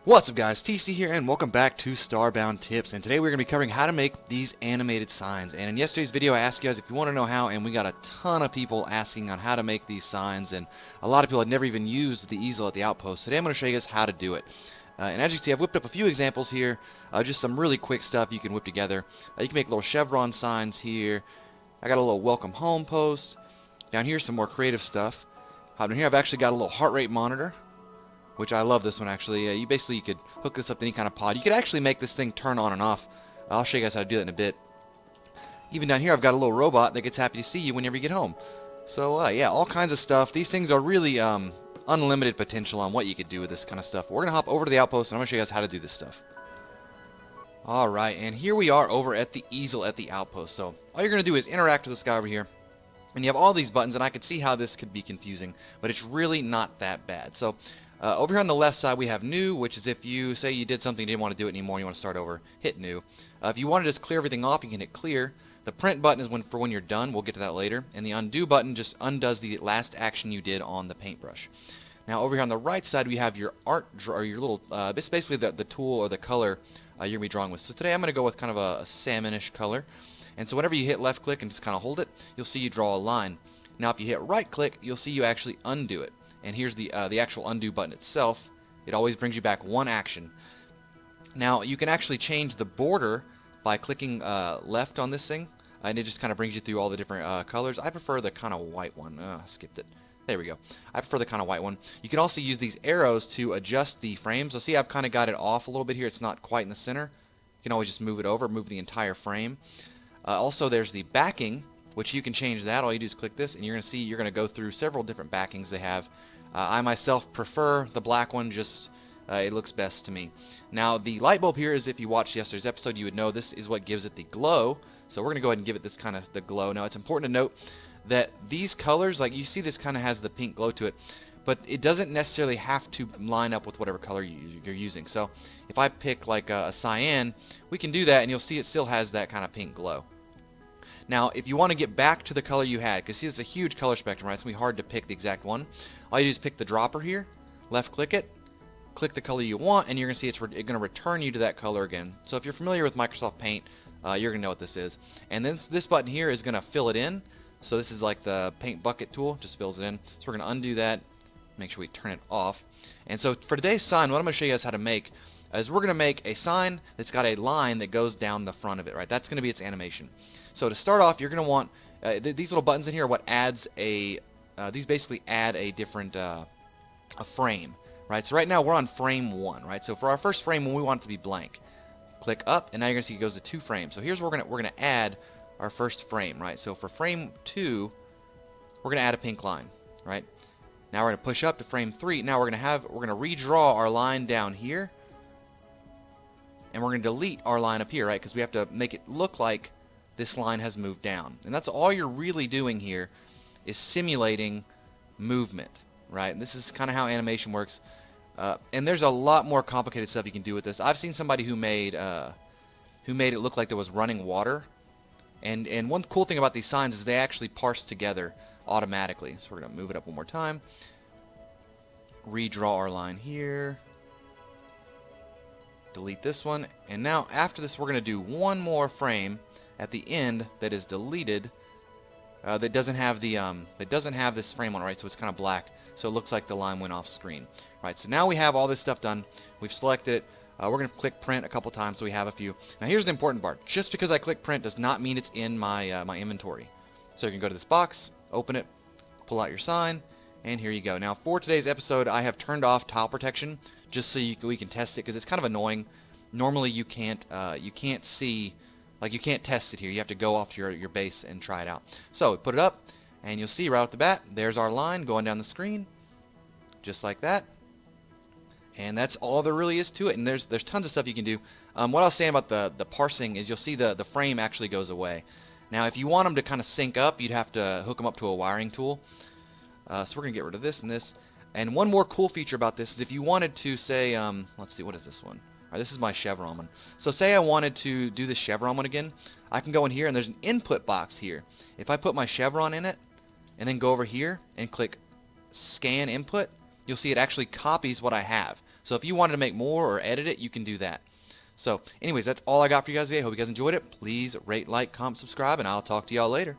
What's up guys, TC here and welcome back to Starbound Tips, and today we're going to be covering how to make these animated signs. And in yesterday's video I asked you guys if you want to know how, and we got a ton of people asking on how to make these signs, and a lot of people had never even used the easel at the outpost. Today I'm going to show you guys how to do it. And as you can see, I've whipped up a few examples here, just some really quick stuff you can whip together. You can make little chevron signs here. I got a little welcome home post. Down here some more creative stuff. Down here I've actually got a little heart rate monitor, which I love this one actually. You could hook this up to any kind of pod. You could actually make this thing turn on and off. I'll show you guys how to do that in a bit. Even down here I've got a little robot that gets happy to see you whenever you get home. So yeah, all kinds of stuff. These things are really unlimited potential on what you could do with this kind of stuff. We're going to hop over to the outpost and I'm going to show you guys how to do this stuff. Alright, and here we are over at the easel at the outpost. So all you're going to do is interact with this guy over here. And you have all these buttons, and I could see how this could be confusing, but it's really not that bad. So over here on the left side we have new, which is if you say you did something, you didn't want to do it anymore, you want to start over, hit new. If you want to just clear everything off, you can hit clear. The print button is for when you're done. We'll get to that later. And the undo button just undoes the last action you did on the paintbrush. Now over here on the right side we have your art, or your little, this is basically the tool or the color you're going to be drawing with. So today I'm going to go with kind of a salmonish color. And so whenever you hit left click and just kind of hold it, you'll see you draw a line. Now if you hit right click, you'll see you actually undo it. And here's the actual undo button itself. It always brings you back one action. Now you can actually change the border by clicking left on this thing, and it just kind of brings you through all the different colors. I prefer the kind of white one. I skipped it. There we go. I prefer the kind of white one. You can also use these arrows to adjust the frame. So see, I've kind of got it off a little bit here. It's not quite in the center. You can always just move it over, move the entire frame. Also there's the backing, which you can change that. All you do is click this and you're going to see you're going to go through several different backings they have. I myself prefer the black one, just it looks best to me. Now the light bulb here is, if you watched yesterday's episode you would know this is what gives it the glow. So we're going to go ahead and give it this kind of the glow. Now it's important to note that these colors, like you see this kind of has the pink glow to it, but it doesn't necessarily have to line up with whatever color you're using. So if I pick like a cyan, we can do that and you'll see it still has that kind of pink glow. Now, if you want to get back to the color you had, because see, it's a huge color spectrum, right? It's going to be hard to pick the exact one. All you do is pick the dropper here, left click it, click the color you want, and you're going to see it's going to return you to that color again. So if you're familiar with Microsoft Paint, you're going to know what this is. And then this button here is going to fill it in. So this is like the paint bucket tool, just fills it in. So we're going to undo that, make sure we turn it off. And so for today's sign, what I'm going to show you guys how to make is we're going to make a sign that's got a line that goes down the front of it, right? That's going to be its animation. So to start off, you're going to want these little buttons in here are what adds a these basically add a different a frame, right? So right now we're on frame 1, right? So for our first frame, when we want it to be blank, click up, and now you're going to see it goes to 2 frames. So here's where we're going to add our first frame, right? So for frame 2, we're going to add a pink line, right? Now we're going to push up to frame 3. Now we're going to redraw our line down here, and we're going to delete our line up here, right? Because we have to make it look like this line has moved down. And that's all you're really doing here, is simulating movement, right? And this is kind of how animation works. And there's a lot more complicated stuff you can do with this. I've seen somebody who made it look like there was running water. And one cool thing about these signs is they actually parse together automatically. So we're going to move it up one more time. Redraw our line here. Delete this one. And now after this we're going to do one more frame at the end that is deleted, that doesn't have this frame on it, right? So it's kind of black, so it looks like the line went off screen, right? So now we have all this stuff done. We've selected it. We're going to click print a couple times so we have a few. Now here's the important part. Just because I click print does not mean it's in my my inventory. So you can go to this box, open it, pull out your sign, and here you go. Now for today's episode I have turned off tile protection just so we can test it, because it's kind of annoying. Normally you can't see, like you can't test it here. You have to go off to your base and try it out. So put it up, and you'll see right off the bat, there's our line going down the screen, just like that. And that's all there really is to it. And there's tons of stuff you can do. What I was saying about the parsing is you'll see the frame actually goes away. Now if you want them to kind of sync up, you'd have to hook them up to a wiring tool. So we're going to get rid of this and this. And one more cool feature about this is if you wanted to say, let's see, what is this one? Alright, this is my chevron one. So say I wanted to do this chevron one again, I can go in here and there's an input box here. If I put my chevron in it and then go over here and click scan input, you'll see it actually copies what I have. So if you wanted to make more or edit it, you can do that. So anyways, that's all I got for you guys today. Hope you guys enjoyed it. Please rate, like, comment, subscribe, and I'll talk to y'all later.